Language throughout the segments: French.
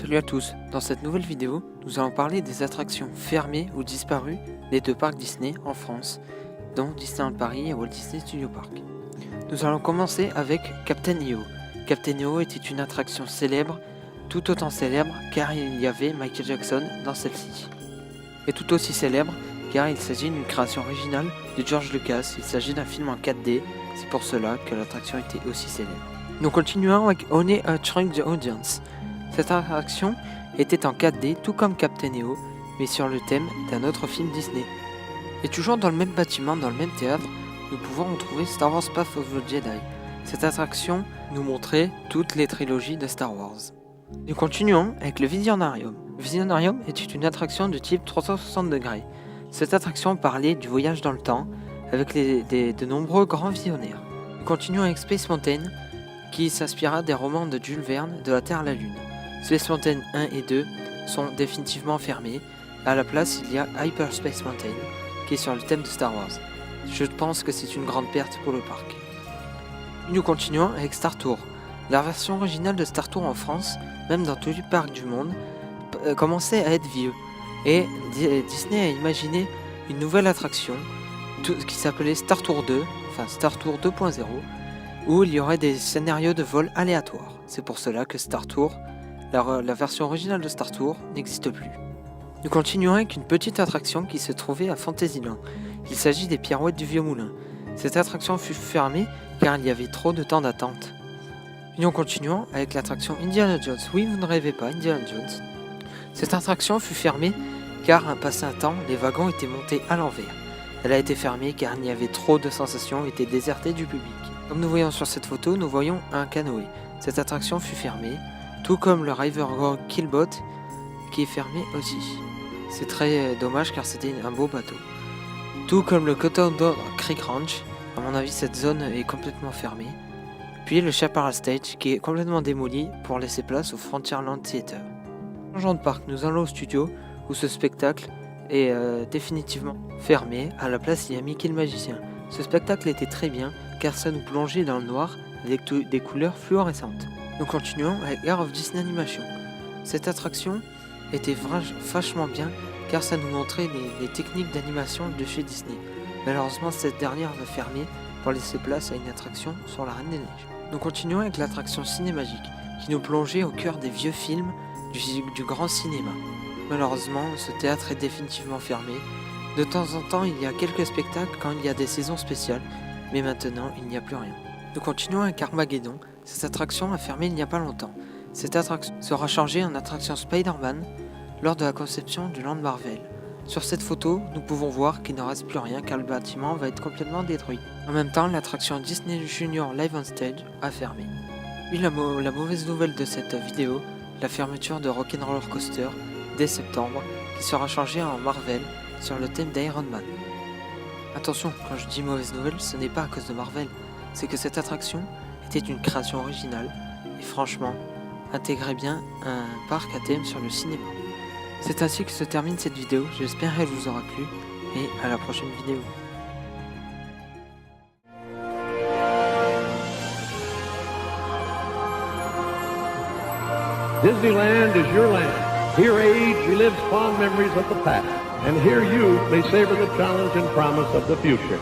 Salut à tous, dans cette nouvelle vidéo, nous allons parler des attractions fermées ou disparues des deux parcs Disney en France, dont Disneyland Paris et Walt Disney Studio Park. Nous allons commencer avec Captain EO. Captain EO était une attraction célèbre, tout autant célèbre car il y avait Michael Jackson dans celle-ci. Et tout aussi célèbre car il s'agit d'une création originale de George Lucas, il s'agit d'un film en 4D, c'est pour cela que l'attraction était aussi célèbre. Nous continuons avec Honey a Shrunk the Audience. Cette attraction était en 4D tout comme Captain EO, mais sur le thème d'un autre film Disney. Et toujours dans le même bâtiment, dans le même théâtre, nous pouvons retrouver Star Wars Path of the Jedi. Cette attraction nous montrait toutes les trilogies de Star Wars. Nous continuons avec le Visionarium. Le Visionarium était une attraction de type 360 degrés. Cette attraction parlait du voyage dans le temps avec de nombreux grands visionnaires. Nous continuons avec Space Mountain qui s'inspira des romans de Jules Verne de la Terre à la Lune. Space Mountain 1 et 2 sont définitivement fermés. À la place, il y a Hyperspace Mountain qui est sur le thème de Star Wars. Je pense que c'est une grande perte pour le parc. Nous continuons avec Star Tour. La version originale de Star Tour en France, même dans tous les parcs du monde, commençait à être vieux. Et Disney a imaginé une nouvelle attraction qui s'appelait Star Tour 2, enfin Star Tour 2.0, où il y aurait des scénarios de vol aléatoires. C'est pour cela que Star Tour, la version originale de Star Tour, n'existe plus. Nous continuons avec une petite attraction qui se trouvait à Fantasyland. Il s'agit des pirouettes du Vieux Moulin. Cette attraction fut fermée car il y avait trop de temps d'attente. Nous continuons avec l'attraction Indiana Jones. Oui, vous ne rêvez pas, Indiana Jones. Cette attraction fut fermée car, passé un temps, les wagons étaient montés à l'envers. Elle a été fermée car il y avait trop de sensations et était désertée du public. Comme nous voyons sur cette photo, nous voyons un canoë. Cette attraction fut fermée, tout comme le River Rock Killboat qui est fermé aussi. C'est très dommage car c'était un beau bateau. Tout comme le Cottonwood Creek Ranch, à mon avis cette zone est complètement fermée. Puis le Chaparral Stage qui est complètement démoli pour laisser place au Frontierland Theater. Changeant de parc, nous allons au studio où ce spectacle est définitivement fermé. À la place, il y a Mickey le magicien. Ce spectacle était très bien car ça nous plongeait dans le noir avec des couleurs fluorescentes. Nous continuons avec Art of Disney Animation. Cette attraction était vachement bien car ça nous montrait les techniques d'animation de chez Disney. Malheureusement, cette dernière va fermer pour laisser place à une attraction sur la Reine des Neiges. Nous continuons avec l'attraction Cinémagique qui nous plongeait au cœur des vieux films du grand cinéma. Malheureusement, ce théâtre est définitivement fermé. De temps en temps, il y a quelques spectacles quand il y a des saisons spéciales, mais maintenant, il n'y a plus rien. Nous continuons avec Armageddon. Cette attraction a fermé il n'y a pas longtemps. Cette attraction sera changée en attraction Spider-Man lors de la conception du Land Marvel. Sur cette photo, nous pouvons voir qu'il ne reste plus rien car le bâtiment va être complètement détruit. En même temps, l'attraction Disney Junior Live on Stage a fermé. Puis la mauvaise nouvelle de cette vidéo, la fermeture de Rock'n'Roller Coaster dès septembre, qui sera changée en Marvel sur le thème d'Iron Man. Attention, quand je dis mauvaise nouvelle, ce n'est pas à cause de Marvel, c'est que cette attraction était une création originale et franchement, intégrait bien un parc à thème sur le cinéma. C'est ainsi que se termine cette vidéo, j'espère qu'elle vous aura plu et à la prochaine vidéo. Disneyland is your land. Here age relives fond memories of the past, and here you may savor the challenge and promise of the future.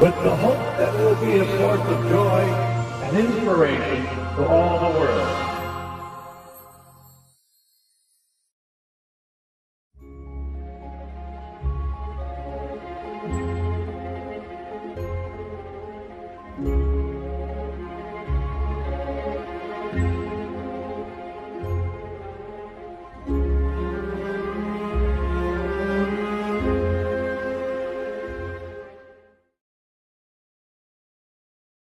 With the hope that it will be a source of joy and inspiration to all the world.